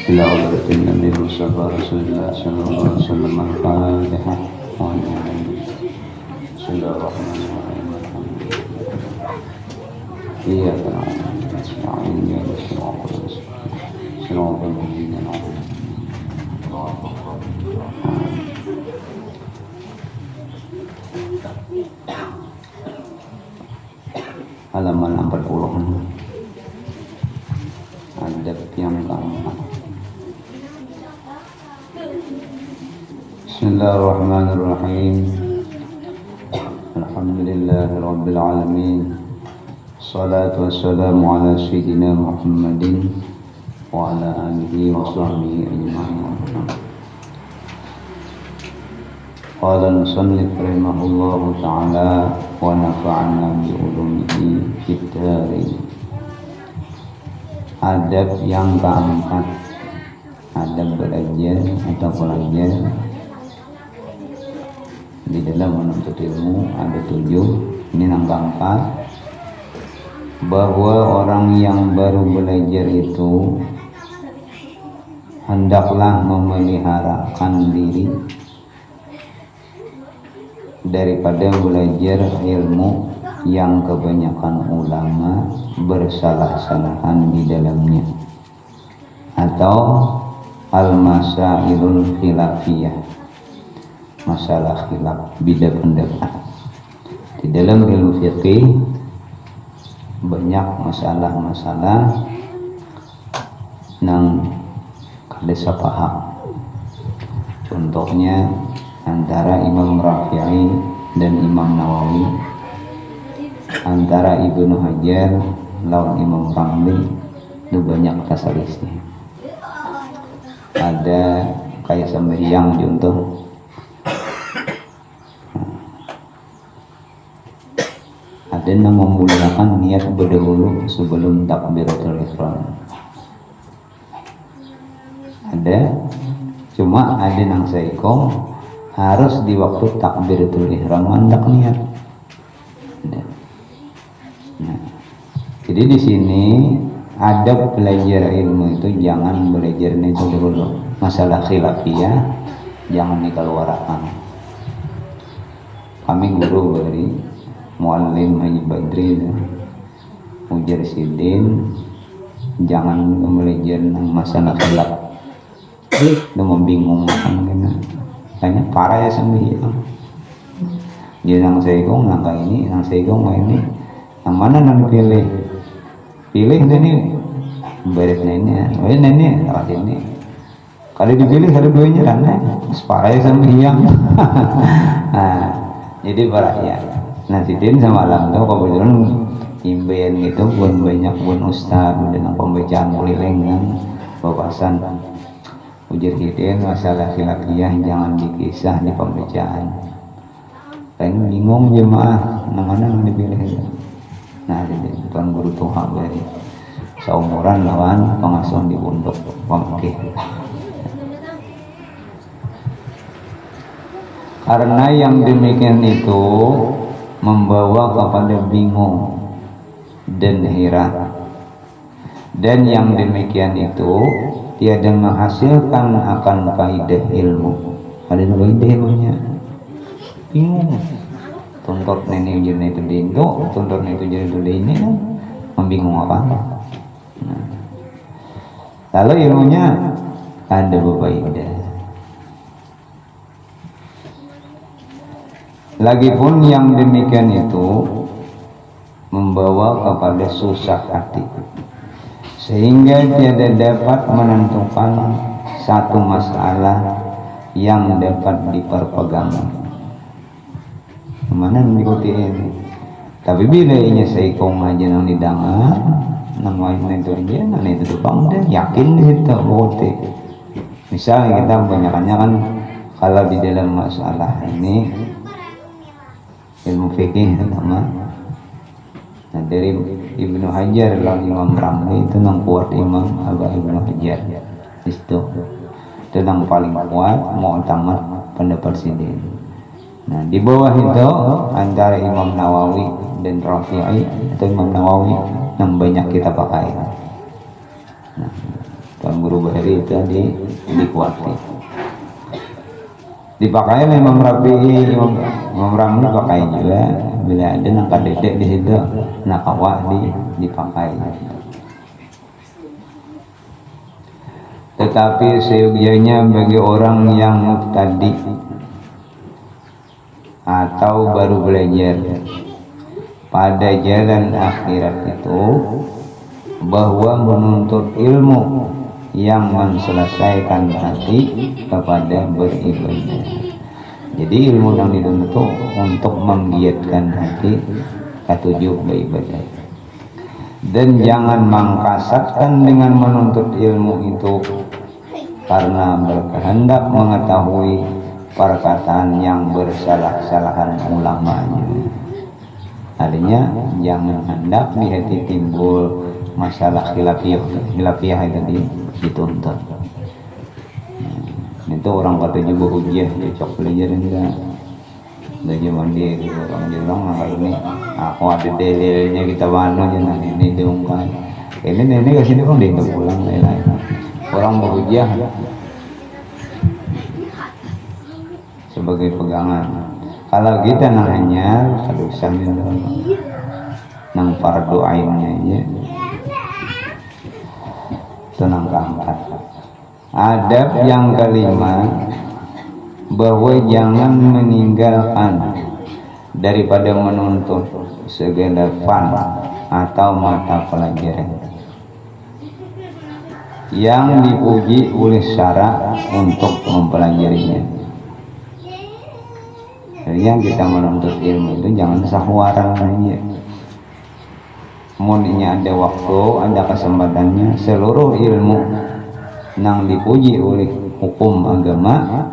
إلى حضرة النبي المصطفى رسول الله صلى الله عليه وسلم. الفاتحة. بسم الله الرحمن الرحيم. الحمد لله. إياك نعبد ونستعين اهدنا الصراط المستقيم صراط الذين أنعمت halaman 40 adab yang keempat. Bismillahirrahmanirrahim. Alhamdulillahirabbil alamin. Salatu wassalamu ala sayyidina Muhammadin wa ala alihi wa sahbihi ajma'in. Qala al-musannif rahimahullahu ta'ala wa nafa'ana bi ulumihi fid dharain. Adab yang keempat, adab belajar atau pelajar di dalam menuntut ilmu ada 7. Ini yang keempat, bahwa orang yang baru belajar itu hendaklah memeliharakan diri daripada belajar ilmu yang kebanyakan ulama bersalah-salahan di dalamnya, atau al-masailul khilafiyah, masalah khilaf, beda pendapat. Di dalam ilmu fiqih banyak masalah-masalah yang kada paham. Contohnya antara Imam Rafi'i dan Imam Nawawi, antara Ibnu Hajar lawan Imam Ramli, itu banyak tasarisnya. Ada kayak sembahyang contoh, ada yang memulakan niat berdahulu sebelum takbiratul ihram. Ada, cuma ada yang saikom harus di waktu takbiratul ihram hendak niat. Nah, jadi di sini adab belajar ilmu itu jangan belajar itu dulu. Masalah khilafiyah jangan dikeluarkan. Kami guru dari Muallim Haji Badri Mujar Sidin, jangan belajar masalah khilaf. Itu membingungkan kena. Tanya parah ya sembahyang. Dia nang segong langkah ini, nang segong ini. Yang mana nang pilih? Pilih ini beres ini. Oh ini lewat ini. Kalau dipilih ada duanya kan? Parah ya sembahyang. Nah, jadi parah ya. Nah, sidin sama alam tuh kebetulan imben itu pun banyak pun ustaz dengan pembacaan keliling kan, babasan ujar sidin masalah khilafiyah jangan dikisah di pembacaan. Kan bingung jemaah mana yang dipilih. Nah, jadi tuan guru Tuhan dari seumuran lawan pengasuhan di pondok pemikir. Karena yang demikian itu membawa kepada bingung dan heran, dan yang demikian itu tiada menghasilkan akan faidah ilmu. Ada faidah ilmunya, bingung. Tuntut nenek jadi itu dindo, tuntut itu jadi itu ini, membingung apa? Nah, kalau ilmunya ada faidah. Lagipun yang demikian itu membawa kepada susah hati, sehingga tiada dapat menentukan satu masalah yang dapat diperpegang. Mana yang diikuti ini? Tapi bila ini seikong aja yang didengar, namanya itu aja, nanti itu bang deh, yakin di situ bote. Misalnya kita kebanyakannya kan kalau di dalam masalah ini ilmu fikih sama. Nah, dari Ibnu Hajar lawan Imam Ramli itu yang kuat Imam Ibnu Hajar. Itu yang paling kuat mu'tamad pendapat sidin. Nah, di bawah itu antara Imam Nawawi dan Rafi'i atau Imam Nawawi yang banyak kita pakai. Nah, Tuan Guru Bahri itu dikuati. Dipakai oleh Imam Rafi'i, Imam Ramli pakai juga. Bila ada nangka dedek di situ, nakawah dipakai. Tetapi seyogyanya bagi orang yang mubtadi atau baru belajar pada jalan akhirat itu, bahwa menuntut ilmu yang menselesaikan hati kepada beribadah. Jadi ilmu yang dituntut untuk menggiatkan hati ketujuh beribadah. Dan jangan mengkasatkan dengan menuntut ilmu itu karena berkehendak mengetahui perkataan yang bersalah-salahan ulamanya. Artinya jangan hendak di hati timbul masalah khilafiyah itu dituntut. Itu orang kata juga hujah cocok belajar enggak. Belajar mandiri orang jelang nggak ini. Aku ada dalilnya kita mana aja ini diungkap. Ini kesini kan dia pulang lain-lain. Orang berhujah sebagai pegangan. Kalau kita nanya kalau sambil nang fardu ainnya aja tenang keangkat. Adab yang kelima, bahwa jangan meninggalkan daripada menuntut segala fan atau mata pelajaran yang dipuji oleh syarak untuk mempelajarinya. Yang kita menuntut ilmu itu jangan sahwaran aja. Moninya ada waktu, ada kesempatannya, seluruh ilmu yang dipuji oleh hukum agama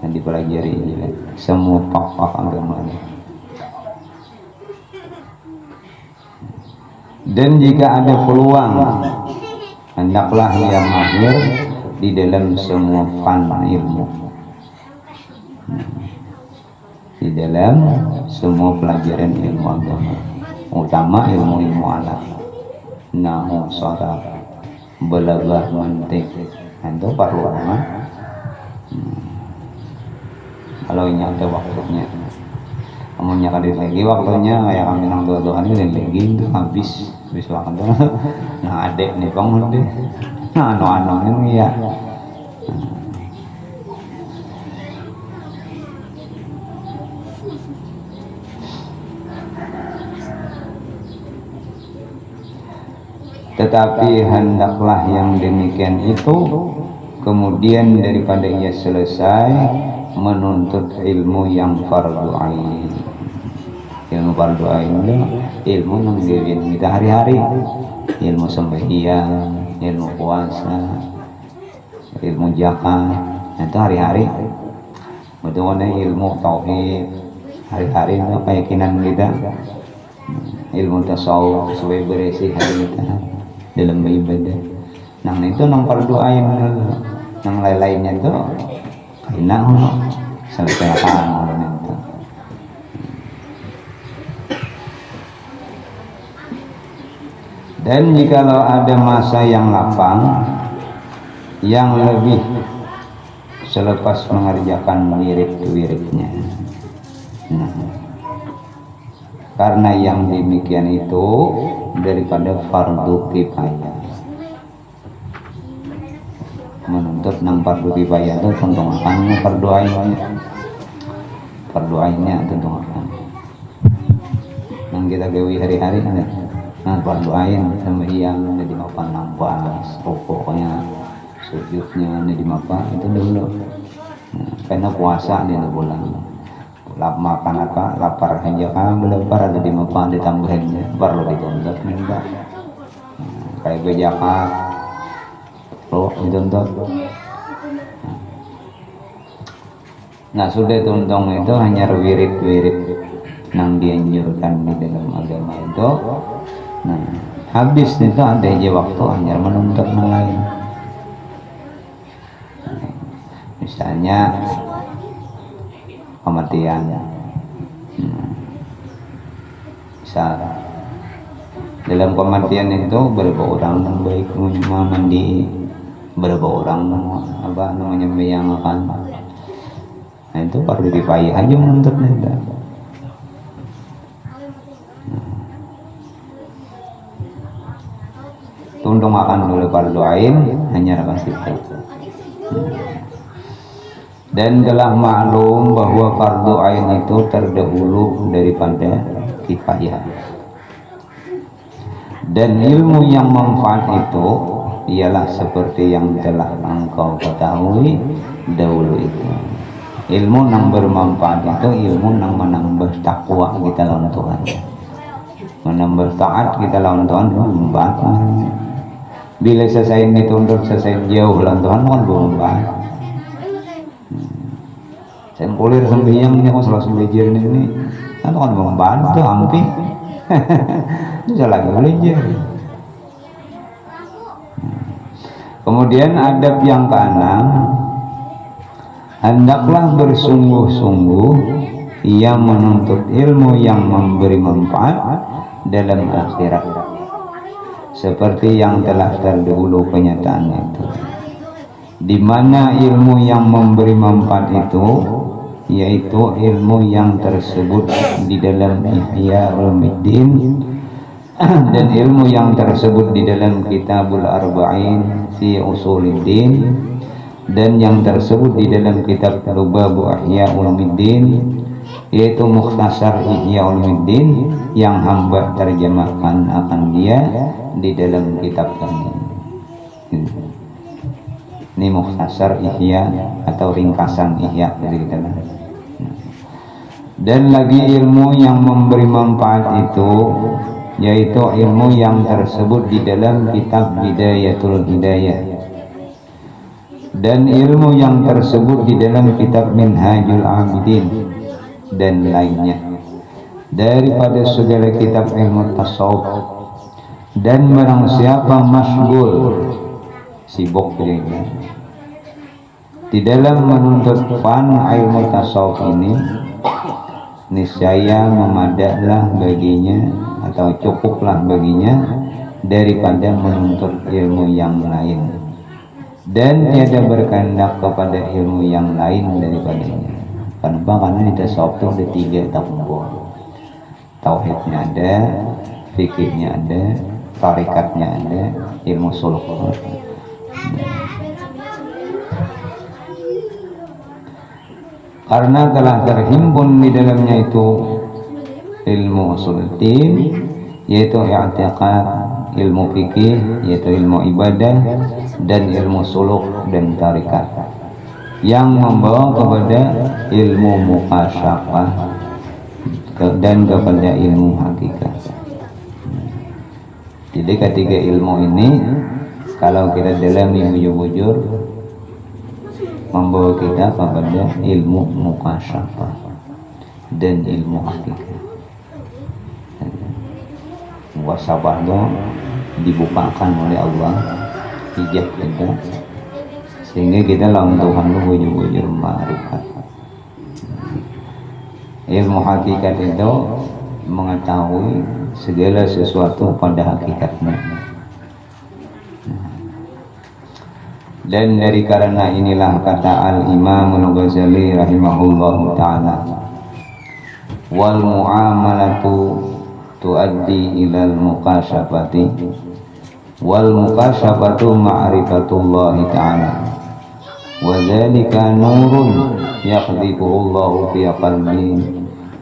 yang dipelajari semua pak-pak agama. Dan jika ada peluang, hendaklah ia mahir di dalam semua fan ilmu, di dalam semua pelajaran ilmu agama, utama ilmu alam, nahu sharaf, balaghah, mantiq, itu perlu kalau ini ada waktunya. Kamunya kali lagi waktunya kayak kami nang dua-duaan ini lagi itu habis waktu. Nah adek nih bangun deh, nah anu ini ya. Tetapi hendaklah yang demikian itu kemudian daripada ia selesai menuntut ilmu yang fardu ain. Ilmu fardu ain itu ilmu yang diajarkan kita hari-hari, ilmu sembahyang, ilmu puasa, ilmu zakat, itu hari-hari. Bagaimana ilmu tauhid hari-hari itu keyakinan kita, ilmu tasawuf supaya bersih hati kita dalam beribadah. Nah itu nang fardu ain, nang lain-lainnya itu enak selesaikan itu. Dan jikalau ada masa yang lapang yang lebih selepas mengerjakan wirid-wiridnya, karena yang demikian itu daripada fardu kifayah. Menuntut nang fardu kifayah itu tentu akan fardu ainnya tentu akan nang kita gawe hari-hari ada nah fardu ain sembahyang di mapan nampas pokoknya sujudnya di mapan itu dulu. Karena puasa di bulan makan apa lapar aja kan belapar ada di mapan ditambahinnya perlu dituntut minta kayak bejakat perlu dituntut. Nah sudah tuntung itu hanya wirid-wirid yang dianjurkan di dalam agama itu. Nah habis itu ada aja waktu hanya menuntut yang lain. Misalnya kematian, misal Dalam kematian itu berapa orang yang baik mandi, berapa orang apa namanya meyangakan. Nah itu fardu kifayah aja menuntut itu. Tundung akan dulu fardu ain hanya akan situ. Dan telah maklum bahwa fardu ain itu terdahulu daripada kifayah. Dan ilmu yang manfaat itu ialah seperti yang telah engkau ketahui dahulu itu. Ilmu yang bermanfaat itu ilmu yang menambah takwa kita lawan Tuhan, menambah taat kita lawan Tuhan, membantu. Bila selesai ditunduk, selesai jauh lawan Tuhan kan membantu. Saya kuliah sembahyangnya kok selalu belajar ini, kan membantu hampir. Itu salah belajar. Kemudian adab yang keenam, hendaklah bersungguh-sungguh ia menuntut ilmu yang memberi manfaat dalam akhirat, seperti yang telah terdahulu kenyataannya itu. Di mana ilmu yang memberi manfaat itu yaitu ilmu yang tersebut di dalam Ihya Ulumuddin dan ilmu yang tersebut di dalam Kitabul Arba'in fi Usuluddin dan yang tersebut di dalam kitab Lubabu Ihya Ulumuddin, yaitu Mukhtasar Ihya Ulumuddin yang hamba terjemahkan akan dia di dalam kitab ini. Ini Mukhtasar Ihya atau ringkasan Ihya dari kita. Dan lagi ilmu yang memberi manfaat itu yaitu ilmu yang tersebut di dalam kitab Bidayatul Hidayah dan ilmu yang tersebut di dalam kitab Minhajul Abidin dan lainnya daripada segala kitab ilmu tasawuf. Dan barang siapa masgul, sibuk di dalam menuntut fan ilmu tasawuf ini, niscaya memadaklah baginya atau cukuplah baginya daripada menuntut ilmu yang lain, dan tiada berkehendak kepada ilmu yang lain daripadanya. Kenapa? Karena di tasawuf itu ada 3 tahun. Tauhidnya ada, fikihnya ada, tarikatnya ada, ilmu suluk. Karena telah terhimpun di dalamnya itu ilmu usuluddin, yaitu i'tiqad, ilmu fikih, yaitu ilmu ibadah, dan ilmu suluk dan tarikat yang membawa kepada ilmu mukasyafah dan kepada ilmu hakikat. Jadi ketiga ilmu ini kalau kita dalami bujur-bujur membawa kita kepada ilmu mukasyafah dan ilmu hakikat. Mukasyafah itu dibukakan oleh Allah hijab kita sehingga kita lawan Tuhan itu bujur-bujur ma'rifat. Ilmu hakikat itu mengetahui segala sesuatu pada hakikatnya. Dan dari karena inilah kata Al-Imam Al-Ghazali rahimahullahu ta'ala, wal mu'amalatu tuaddi ilal mukasyafati wal mukasyafatu ma'rifatullahi ta'ala wa dzalika nurun yaqdhifuhu Allahu fi qalbi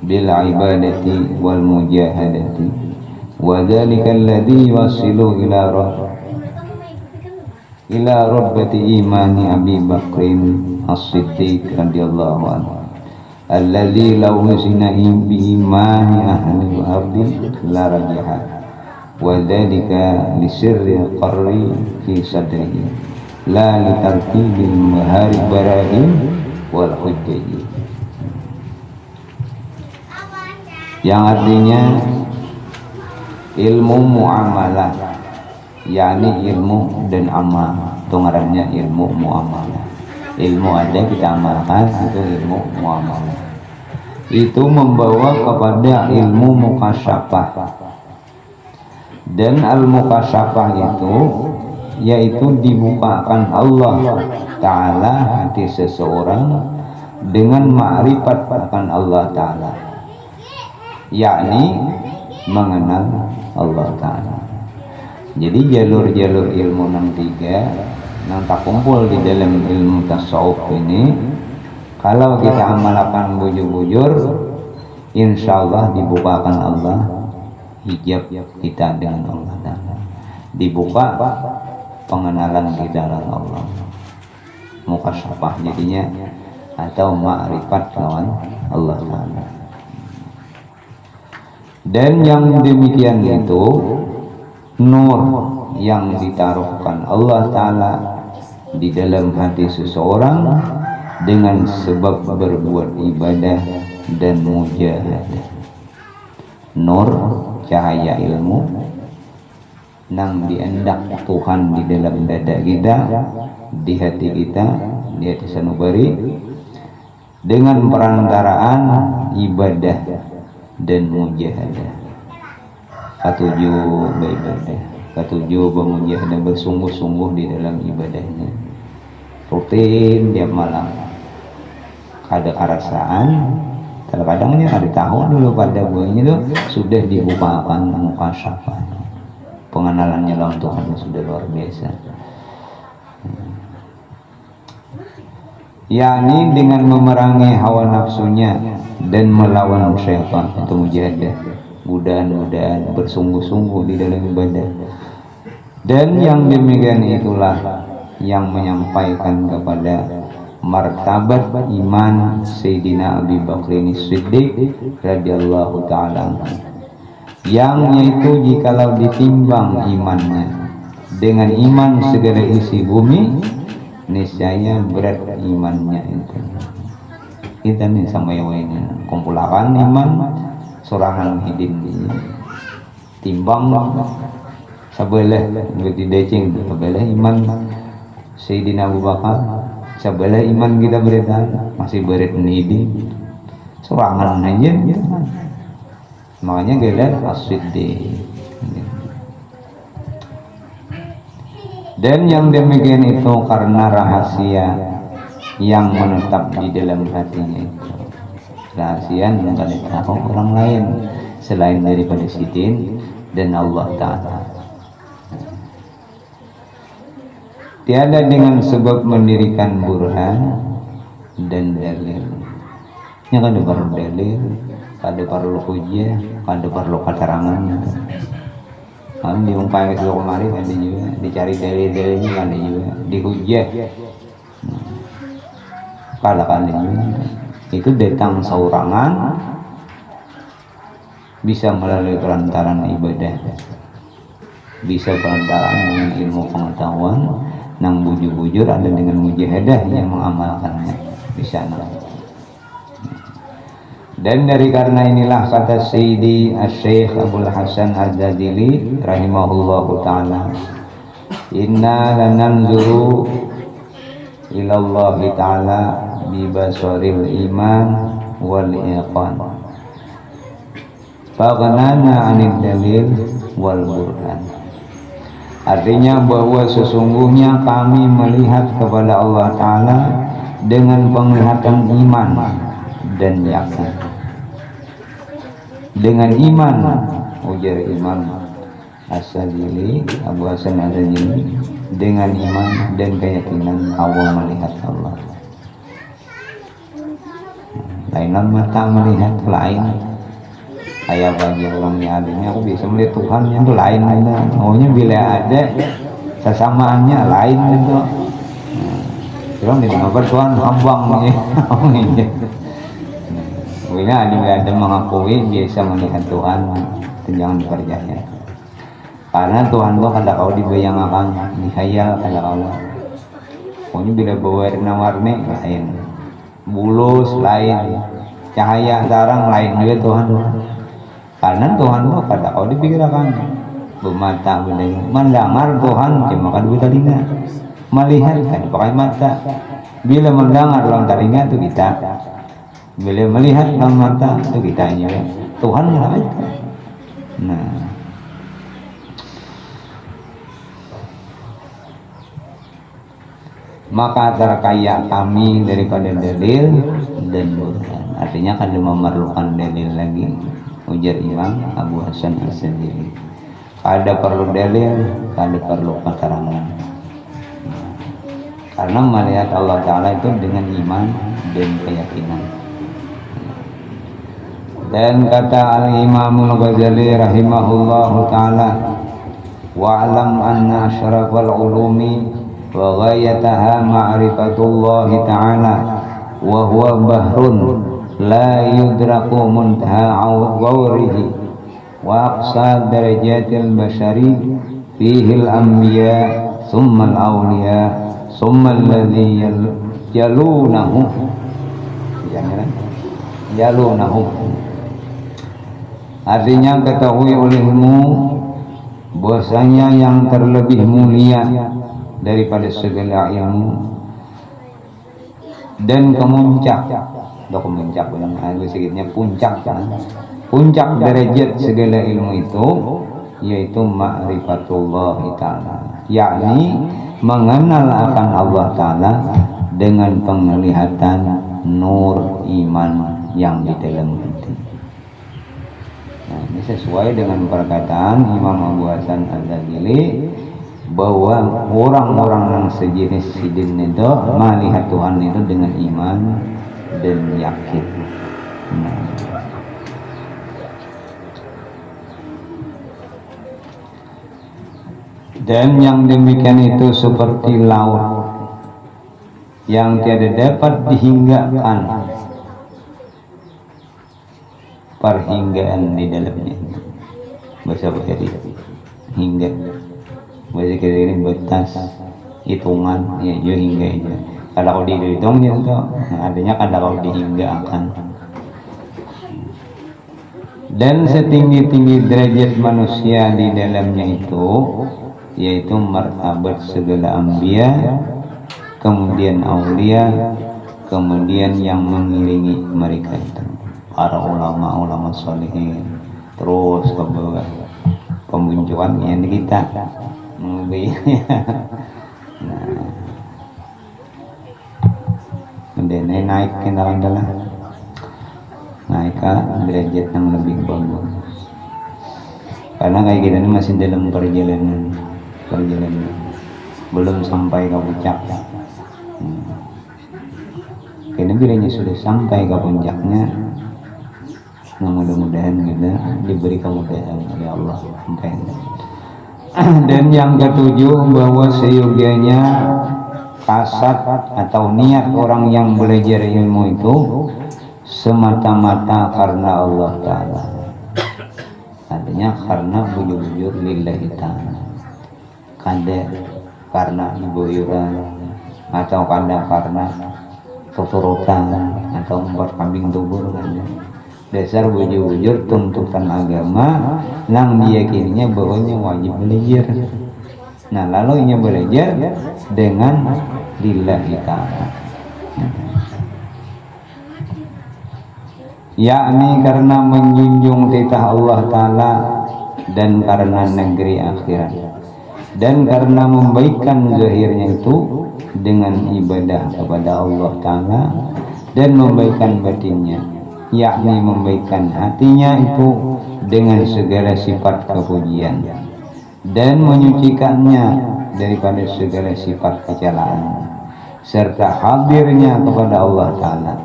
bil ibadati wal mujahadati wa dzalika alladhi yuwassilu ila rabbati imani Abi Bakrin As-Siddiq radhiyallahu anhu alladhi law nusina bi imani ahli al-ardi la rajaha wa dzalika li sirri qarri fi sadrihi la li tartibil maharib barahim wal hujjati, yang artinya ilmu muamalah, yakni ilmu dan amal. Itu ngarannya ilmu muamalah. Ilmu ada kita amalkan, itu ilmu muamalah. Itu membawa kepada ilmu mukasyafah Dan al-mukasyafah itu yaitu dibukakan Allah Ta'ala hati seseorang dengan ma'rifat akan Allah Ta'ala, yakni mengenal Allah Ta'ala. Jadi jalur-jalur ilmu yang tiga yang tak kumpul di dalam ilmu tasawuf ini, kalau kita amalkan bujur-bujur, insya Allah dibukakan Allah hijab kita dengan Allah Ta'ala, dibuka pengenalan kita dengan Allah, mukasyafah jadinya, atau ma'rifat lawan Allah Ta'ala. Dan yang demikian itu nur yang ditaruhkan Allah Ta'ala di dalam hati seseorang dengan sebab berbuat ibadah dan mujahadah. Nur cahaya ilmu nang diendak Tuhan di dalam dada kita, di hati kita, di hati sanubari, dengan perantaraan ibadah dan mujahadah. Ketujuh beribadah, ketujuh bermujahadah, bersungguh-sungguh di dalam ibadahnya, rutin tiap malam. Ada kerasaan, terkadangnya hari tahun dulu pada buahnya itu sudah dibukakan mukasyafah, pengenalannya lawan Tuhan sudah luar biasa. Yakni dengan memerangi hawa nafsunya dan melawan syaitan, itu mujahadah, mudah-mudahan bersungguh-sungguh di dalam ibadah. Dan yang demikian itulah yang menyampaikan kepada martabat iman Sayyidina Abi Bakrin Siddiq radhiyallahu ta'ala, yang yaitu jikalau ditimbang imannya dengan iman segala isi bumi, niscaya berat imannya itu. Kita nih sama yang ini kumpulakan iman sorangan hidin timbang sebelah begitu decing, sebelah iman Sayyidina Abu Bakar, sebelah iman kita beredan masih berat hidin sorangan aja. Makanya gelar as-siddiq. Dan yang demikian itu karena rahasia yang menetap di dalam hatinya itu, rahasia yang tidak ditahu orang lain selain daripada sidin dan Allah Ta'ala. Tiada dengan sebab mendirikan burhan dan dalil. Ini kan ada perlu dalil, ada perlu hujjah, ada perlu keterangan. Kan diungkapkan ke kemari ada juga, dicari dalil-dalilnya ada juga, dihujjah. Kalau kan juga itu datang saurangan bisa melalui perantaran ibadah, bisa perantaran dengan ilmu pengetahuan, nang bujur-bujur ada dengan mujahadah yang mengamalkannya bisa. Dan dari karena inilah kata Sayyidi Asy-Syaikh Abdul Hasan Az-Zajili rahimahullahu ta'ala, inna lananzuru ilallahi ta'ala bibasaril iman wal iqan faghnana 'anil dalil wal burhan. Artinya bahwa sesungguhnya kami melihat kepada Allah Ta'ala dengan penglihatan iman dan yakin. Dengan iman, ujar Imam As-Sajili, Abu Hasan Az-Zajili, dengan iman dan keyakinan awal melihat Allah. Lainan mata melihat lain. Kayak bagi orang yang adanya, aku bisa melihat Tuhan yang itu lain. Maunya bila ada kesamaannya lain itu. Orang tidak ngabar Tuhan hambang nih. Bila ada mengakui biasa melihat Tuhan, itu jangan dipercaya. Karena Tuhan itu kada kau dibayangkan, dihayal kada Allah. Pokoknya bila berwarna-warni lain, bulus lain, cahaya tarang lain juga Tuhan. Karena Tuhan itu kada kau dipikirkan, bermata benda, mendengar Tuhan cuma kan dua telinga, melihat kan pakai mata. Bila mendengar dalam telinga itu kita. Bila melihat dalam mata itu kita juga Tuhan nggak ada. Nah, maka terkaya kami daripada dalil dan burhan. Artinya kan memerlukan dalil lagi, ujar Imam Abu Hasan As-Sadili. Ada perlu dalil, ada perlu keterangan. Karena melihat Allah Ta'ala itu dengan iman dan keyakinan. Dan kata Al-Imam Al-Ghazali rahimahullahu ta'ala, wa'alam anna asyrafal ulumi wa ghayataha ma'rifatullahi ta'ala wa huwa bahrun la yudraku muntaha awgawrihi wa aqsa darajatil bashari fihil anbiya summal awliya summal ladhi yalunahu yalunahu. Artinya ketahui olehmu bahwasanya yang terlebih mulia daripada segala ilmu dan kemuncak puncak derajat segala ilmu itu yaitu ma'rifatullah ta'ala, yakni mengenal akan Allah Ta'ala dengan penglihatan nur iman yang di dalam hati. Nah, ini sesuai dengan perkataan Imam Abu Hasan Al-Ghazali bahwa orang-orang yang sejenis sidin itu melihat Tuhan itu dengan iman dan yakin. Nah, dan yang demikian itu seperti laut yang tiada dapat dihinggakan perhinggaan di dalamnya. Bahasa Bali hingga, bahasa kita ini batas hitungan ya jo hingga aja. Kalau dihitung itu artinya kalau dihinggakan. Dan setinggi-tinggi derajat manusia di dalamnya itu yaitu martabat segala anbiya, kemudian aulia, kemudian yang mengiringi mereka itu para ulama-ulama sholihin, terus ke bawah pembuncuan yang kita nah kemudian naik ke dalam naik ke derajat yang lebih bagus, karena kayak kita ini masih dalam perjalanan belum sampai ke puncak. Karena bilanya sudah sampai ke puncaknya, nah mudah-mudahan kita diberi kemudahan oleh Allah sampai. Dan yang ketujuh, bahwa seyogianya kasat atau niat orang yang belajar ilmu itu semata-mata karena Allah Ta'ala, artinya karena bujur-bujur lillahi ta'ala, kada karena ibuyuran atau kada karena keturutan atau empat kambing tubur. Dasar bujur-bujur tuntutan agama yang diyakininya bahwanya wajib belajar. Nah lalu ini belajar dengan lillahi ta'ala, yakni karena menjunjung titah Allah Ta'ala dan karena negeri akhirat, dan karena membaikkan zahirnya itu dengan ibadah kepada Allah Ta'ala, dan membaikkan batinnya, yakni membaikkan hatinya itu dengan segala sifat kepujian, dan menyucikannya daripada segala sifat kecelaan, serta hadirnya kepada Allah Ta'ala.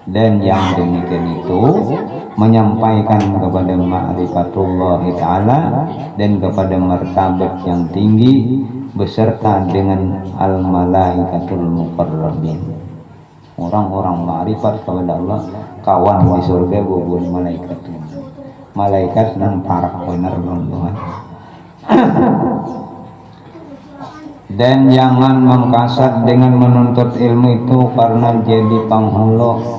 Dan yang demikian itu menyampaikan kepada ma'rifatullah Ta'ala dan kepada martabat yang tinggi beserta dengan al-malaikatul muqarrabin, orang-orang ma'rifat kepada Allah, kawan di surga bubun malaikat dan para benar Tuhan. Dan jangan mengkasat dengan menuntut ilmu itu karena jadi penghulu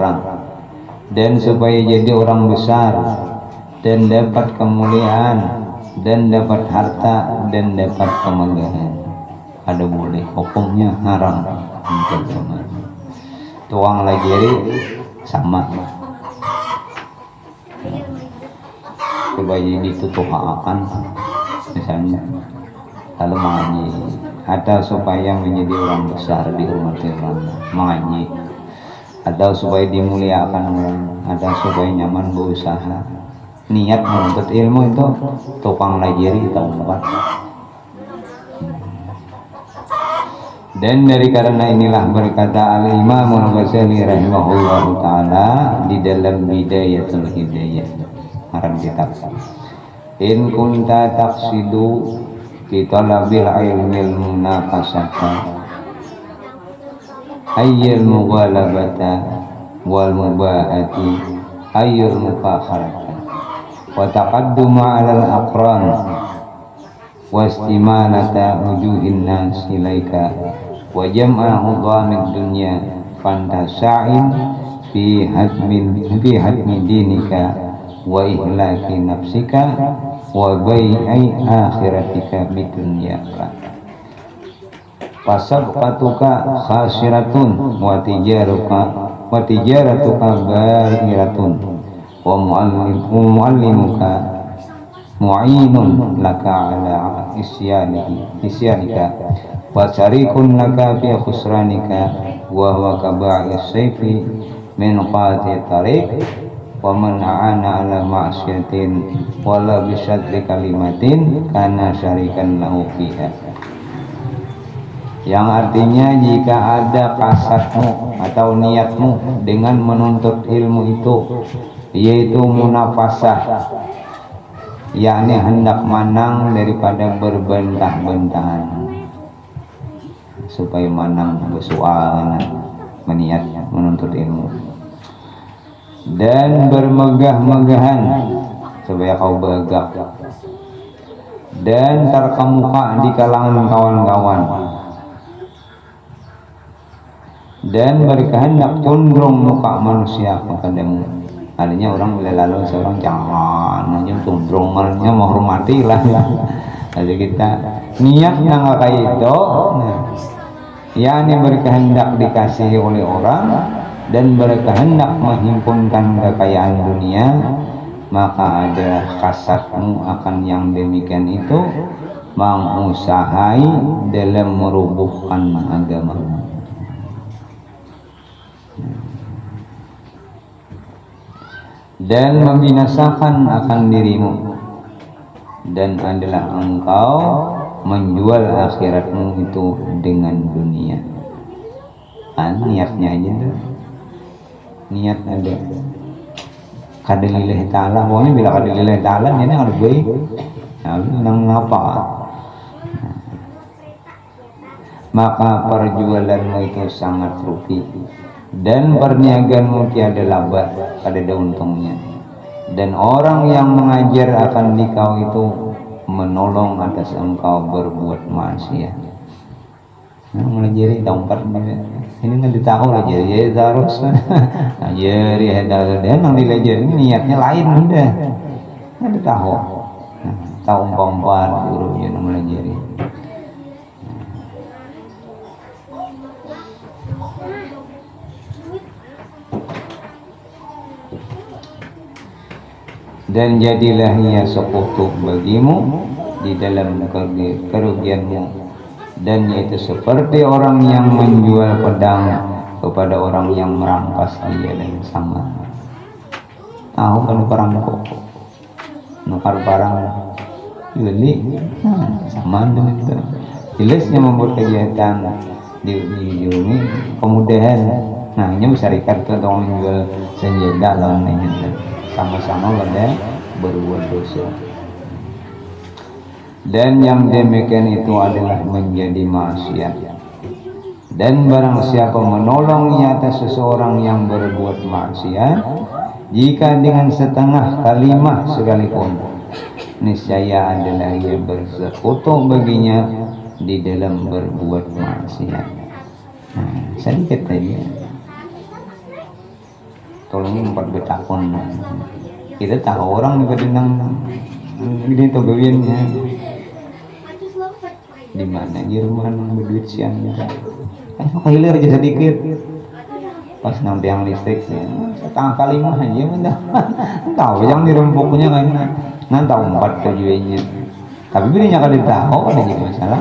orang, dan supaya jadi orang besar dan dapat kemuliaan dan dapat harta dan dapat kemegahan. Ada boleh, hukumnya haram untuk teman. Tuang lagi sama. Coba jadi ditutup akan misalnya kalau mengaji atau supaya menjadi orang besar dihormati orang mengaji, atau supaya dimuliakan orang, atau supaya nyaman berusaha. Niat menuntut ilmu itu tukang lajari taubat. Dan dari karena inilah berkata Al-Imam Al-Ghazali rahimahullah ta'ala di dalam Bidayatul Hidayah marang kitab, in kunta taqsidu fi talabil ilmil munafasata ayyul mughalabata wal mubahati ayyul mufakharata wa taqadduma 'alal aqran wa istimanata wujuhin nas ilaika wa jam'a hudamid dunya fantasa'in fi hadmi dinika wa ihlaki nafsika wa bai'i akhiratika bidunyaka fasabqatuka khasiratun wa tijaratuka bairatun wa muallimuka mu'inun laka ala isyanika wa syarikun laka fi khusranika wa huwa kaba'is sayfi min qati tariq wa man a'ana ala ma'syatin wala bisyadri kalimatin kana syarikan lahu fiha. Yang artinya jika ada kasatmu atau niatmu dengan menuntut ilmu itu, yaitu munafasah, yakni hendak menang daripada berbantah-bantahan, supaya menang bersoal meniat menuntut ilmu, dan bermegah-megahan supaya kau begah, dan terkemuka di kalangan kawan-kawan, dan berkehendak condong muka manusia kepadamu. Artinya orang bila lalu seorang jangan aja condongannya menghormati lah ya. Jadi kita niat yang kayak itu, yakni berkehendak dikasihi oleh orang dan berkehendak menghimpunkan kekayaan dunia, maka ada kasatmu akan yang demikian itu mengusahai dalam merubuhkan agama dan membinasakan akan dirimu, dan adalah engkau menjual akhiratmu itu dengan dunia. Niatnya aja tuh, niat ada kadalillah ta'ala, pokoknya bila kadalillah ta'ala ini harus baik. Nang apa? Maka perjualanmu itu sangat rugi dan perniagaanmu tiada laba, ada untungnya. Dan orang yang mengajar akan dikau itu menolong atas engkau berbuat maksiat. Nah, melajari tempat ini nggak ditahu lah, jadi harus ajari ada nang dilajari niatnya lain udah nggak ditahu. Tahu umpamanya gurunya nang melajari. Dan jadilah ia sekutu bagimu di dalam kerugianmu, dan yaitu seperti orang yang menjual pedang kepada orang yang merampas dia dan sama. Tahu kan perampok nukar barang beli sama dengan itu. Jelasnya membuat kegiatan di ini kemudahan. Nah ini masyarakat itu dong menjual senjata lawan lainnya, sama-sama pada berbuat dosa. Dan yang demikian itu adalah menjadi maksiat. Dan barang siapa menolongnya atas seseorang yang berbuat maksiat, jika dengan setengah kalimat sekalipun, niscaya adalah ia bersekutu baginya di dalam berbuat maksiat. Nah, sedikit aja. Tolong 4 tahun kita tahu orang berdendang ini tuh gawiannya di mana Jerman berduit siang gitu. Hilir aja sedikit pas nanti yang listrik ya setengah kalimat aja udah tahu yang dirempuknya kan tahu 4 tujuannya, tapi belinya kalau tahu ada jadi masalah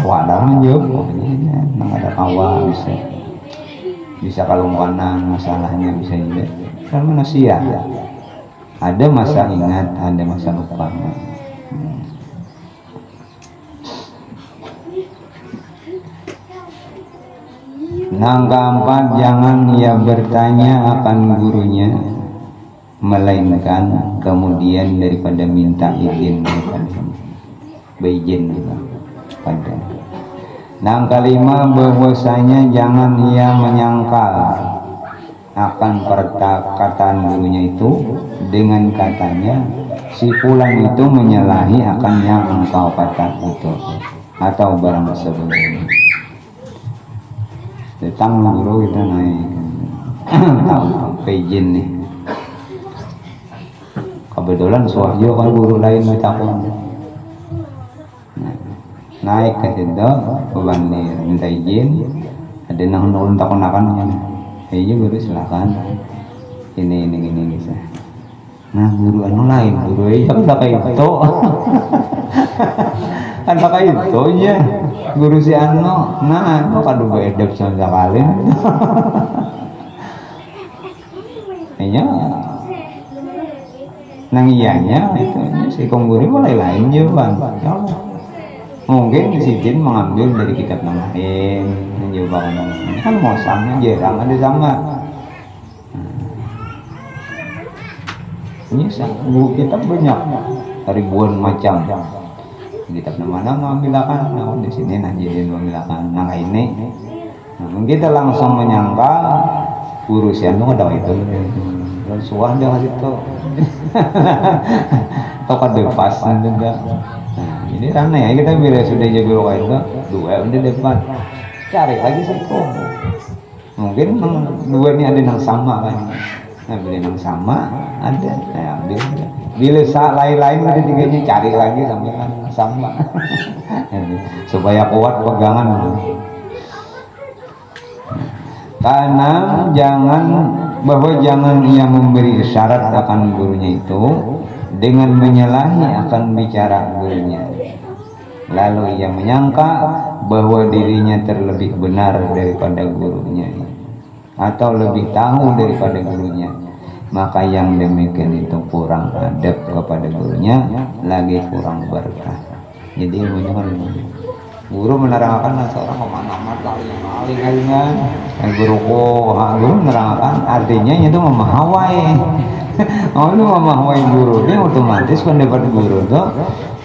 awak dalam jauh pokoknya nang ada awak bisa kalau mana masalahnya bisa juga kan manusia ada masa ingat ada masa lupa. Yang keempat, jangan ia bertanya akan gurunya melainkan kemudian daripada minta izin pada. Yang kelima, bahwasanya jangan ia menyangkal akan perkataan gurunya itu dengan katanya si fulan itu menyalahi akan yang engkau kata itu atau barang sebelumnya. Datang guru kita naik tahu pejin nih kebetulan suahyo kan guru lain minta pun naik ke situ bebanir minta izin ada nang nulun takon akan iya guru silakan ini bisa nah guru anu lain guru kan tak kayak itu kan tak kayak itu aja guru si anu nah anu kadu bedep sama sekali iya nang iyanya itu si kongguri mulai lain jawaban mungkin si Jin mengambil dari kitab yang lain jawaban kan mau sama aja sama ada sama ini buku kitab banyak ribuan macam kitab mana mengambilkan nah di sini nah jadi mengambilkan nah ini nah, kita langsung menyangka guru si anu ada itu dan suah dia kasih itu tokat depas juga nah jadi karena ya kita bila sudah jago kayak itu dua udah depan cari lagi satu mungkin dua ini ada yang sama kan nah bila yang sama ada nah ambil bila lain-lain ada tiganya cari lagi sampai kan sama supaya kuat pegangan karena jangan ia memberi isyarat akan gurunya itu dengan menyalahi akan bicara gurunya lalu ia menyangka bahwa dirinya terlebih benar daripada gurunya atau lebih tahu daripada gurunya maka yang demikian itu kurang adab kepada gurunya lagi kurang berkah. Jadi ilmunya kan guru menerangkan seorang kemana-mana aling-alingan guruku guru menerangkan artinya itu memahawai itu memahawai guru ini otomatis pendapat guru itu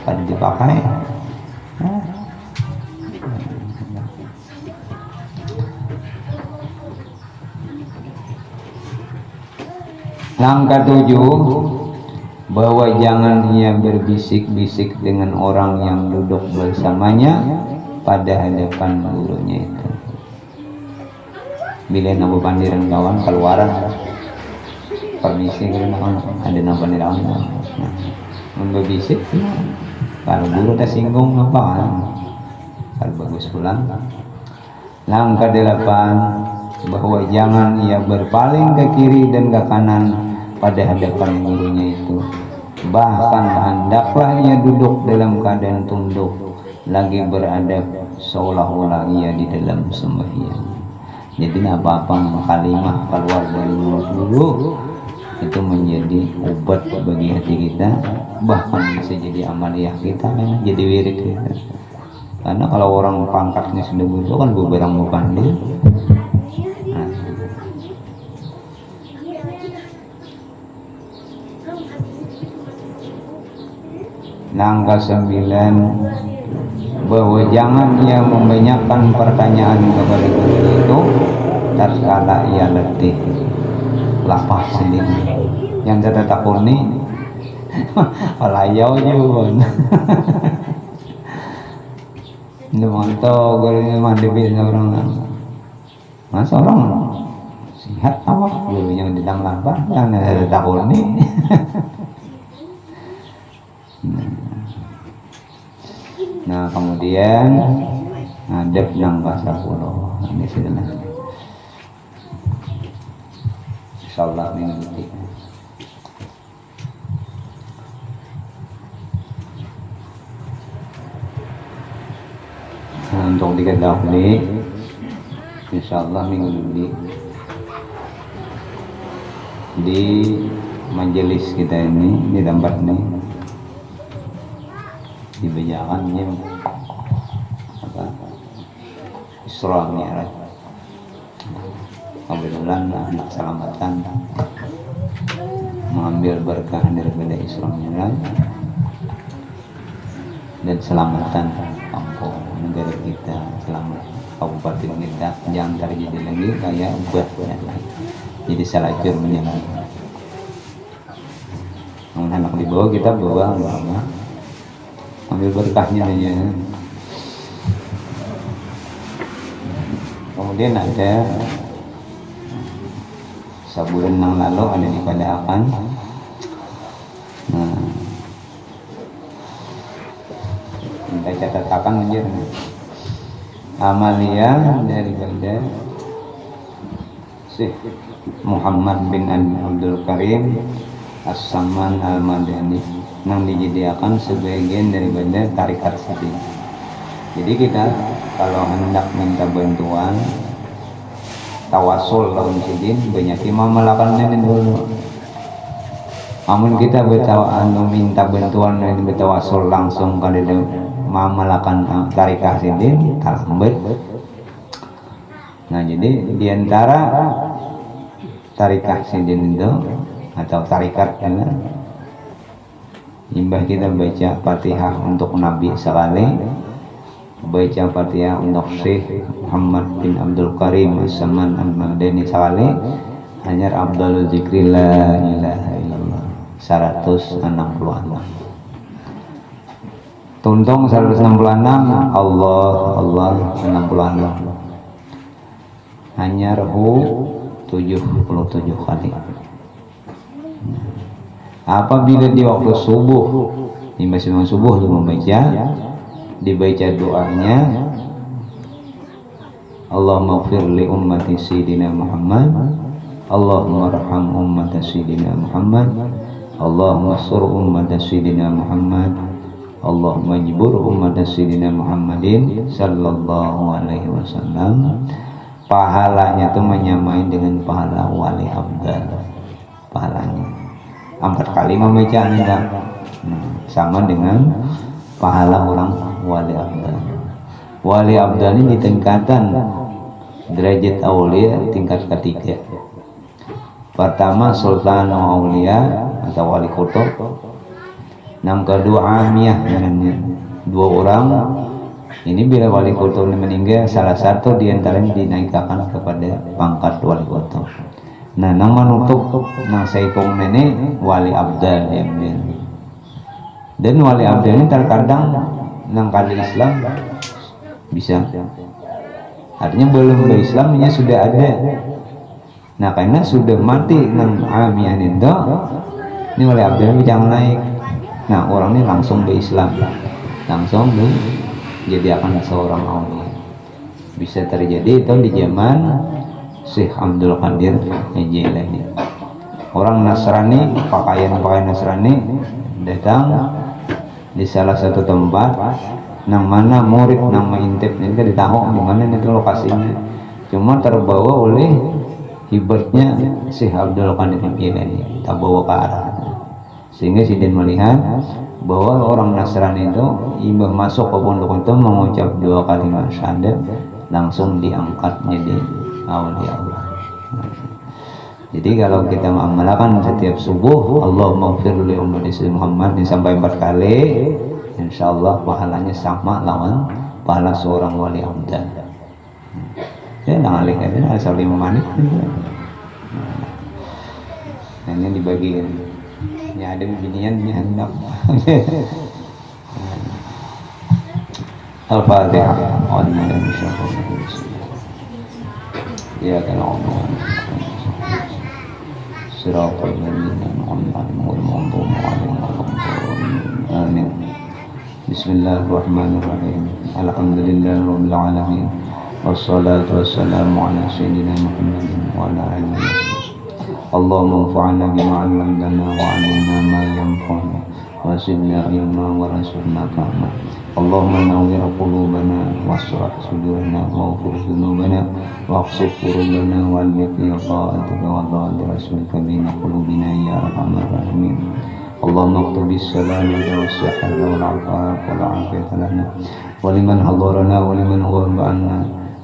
kan dipakai Langkah 7 bahwa jangan ia berbisik-bisik dengan orang yang duduk bersamanya pada hadapan gurunya itu. Bila nabu pandiran kawan keluaran permisi karena ada nabu pandiran berbisik kalau guru tersinggung apa kan kalau bagus pulang. Langkah 8 bahwa jangan ia berpaling ke kiri dan ke kanan pada hadapan gurunya itu, bahkan hendaklah ia duduk dalam keadaan tunduk lagi beradab seolah-olah ia di dalam sembahyang. Jadi apa-apa kalimah keluar dari mulut guru itu menjadi obat bagi hati kita, bahkan bisa jadi amaliyah kita, jadi wirid kita. Karena kalau orang pangkatnya sudah guru kan beberang bukan dia. Langkah 9 bahwa jangan ia membanyakkan pertanyaan kepada guru itu tatkala ia letih lapar sendiri yang saya takuni palayau juga ini mantau gurunya mandi bisa orang masa orang sehat apa gurunya sedang lapar yang saya takuni nah kemudian adab yang bahasa pulau ini sudah insyaallah mengikuti. untuk diketahui, insyaallah minggu ini di majelis kita ini, di tempat ini dibacakan ya apa Isra Mi'raj. Kebetulan anak selamatan mengambil berkah daripada Isra Mi'raj dan selamatan kampung negara kita, selamat kabupaten kita, jangan terjadi lagi kayak ubah jadi salacur menyala. Anak di bawah kita bawa ambil berkahnya aja. Kemudian ada sebulan yang lalu ada di Padaakan. Nah, kita catatakan aja amalia daripada Syekh Muhammad bin Abdul Karim As-Saman Al-Madani yang dijadikan sebagian daripada tarikat Sidin. Jadi kita kalau hendak minta bantuan tawasul lawan Sidin, banyak imam melakukannya dulu. Namun kita minta bantuan dan bertawasul langsung kalau melakukan tarikat Sidin terlambat. Nah jadi diantara tarikat Sidin itu atau tarikat karena imbah kita baca Fatihah untuk Nabi sekali, baca Fatihah untuk Syekh Muhammad bin Abdul Karim As-Saman Al-Madani sekali, hanya Abdul Zikri la ilaha illallah 166. Tuntung 166, Allah 66. Hanya Rahu 77 kali. Apabila di waktu subuh, di masing subuh dibaca doanya, Allahumma ighfir li ummati sayyidina Muhammad, Allahumma arham ummati sayyidina Muhammad, Allahumma sur ummati sayyidina Muhammad, Allahumma jibur ummati sayyidina Muhammadin sallallahu alaihi wasallam. Pahalanya itu menyamai dengan pahala wali abdal. Pahalanya 4 kali membaca sama dengan pahala orang wali abdal. Wali abdal ini tingkatan derajat aulia tingkat ketiga. Pertama sultan aulia atau wali kutub. Yang kedua amiyah, dua orang. Ini bila wali kutub meninggal, salah satu diantaranya dinaikkan kepada pangkat wali kutub. Nah, nang menutup nang saipong nenek wali abdal ya. Dan wali abdal ini terkadang nang kali Islam bisa. Artinya belum berislamnya sudah ada. Nah, karena sudah mati nang amian itu, ini wali abdal bisa naik. Nah, orang ini langsung berislam, langsung jadi akan seorang aulia. Bisa terjadi itu di zaman Syekh Abdul Qadir Jailani. Orang Nasrani, pakaian Nasrani datang di salah satu tempat nang mana murid nang mengintip ini kan ditahu di mana itu lokasinya. Cuma terbawa oleh hibatnya Syekh Abdul Qadir Jailani, terbawa ke arah. Sehingga Sidin melihat bahwa orang Nasrani itu imbah masuk ke pondok itu mengucap 2 kalimat syahadat, langsung diangkat jadi aulia Allah. Jadi kalau kita mengamalkan setiap subuh Allahumma ighfir li ummati Muhammad sampai 4 kali, insyaallah pahalanya sama lawan pahala seorang wali abdal. Ya nang alih kan asal 5 menit. Nah, ini dibagikan. Ya ada beginiannya hendak. Al-Fatihah. Ya kan Allah. Siratal ladzina an'amta 'alaihim. Amin. Bismillahirrahmanirrahim. Alhamdulillahirabbil alamin. Wassalatu wassalamu ala sayyidina Muhammadin wa ala alihi. Allahumma anfa'na bima 'allamtana wa 'allimna ma yanfa'una wa zidna ilma wa rasulna fahma. اللهم نور قلوبنا واشرح صدورنا واغفر ذنوبنا واقصف كروبنا والبق في طاعتك وطاعة رسولك بين قلوبنا يا أرحم الراحمين. اللهم اكتب السلامة والصحة والعفاف والعافية لنا ولمن حضرنا ولمن غاب عنا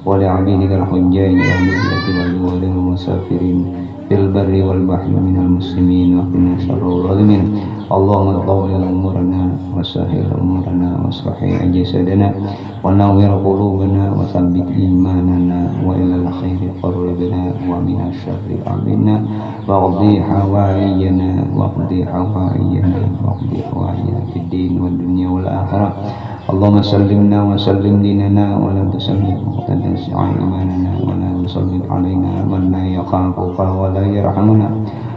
ولعبيدك الحجاج أهل البيت والدول والمسافرين في البر والبحر من المسلمين وقنا شر الظالمين. اللهم طول أمورنا وسهل أمورنا واصلح جسدنا ونور قلوبنا وثبت إيماننا وإلى الخير قربنا ومن الشر أعمنا واقضي حوائجنا في الدين والدنيا والآخرة. اللهم سلمنا وسلم ديننا ولا تسلم وتدس إيماننا ولا تسلط علينا من لا يخافك ولا يرحمنا.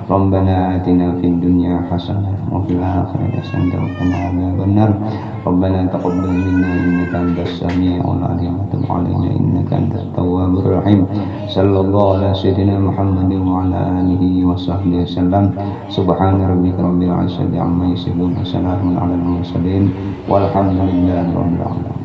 ربنا آتنا في الدنيا حسنة وفي الآخرة حسنة وقنا عذاب النار. ربنا تقبل منا إنك أنت السميع العليم وتب علينا إنك أنت التواب الرحيم. صلى الله على سيدنا محمد وعلى آله وصحبه وسلم. سبحان ربك رب العزة عما يصفون وسلام على المرسلين والحمد لله رب العالمين.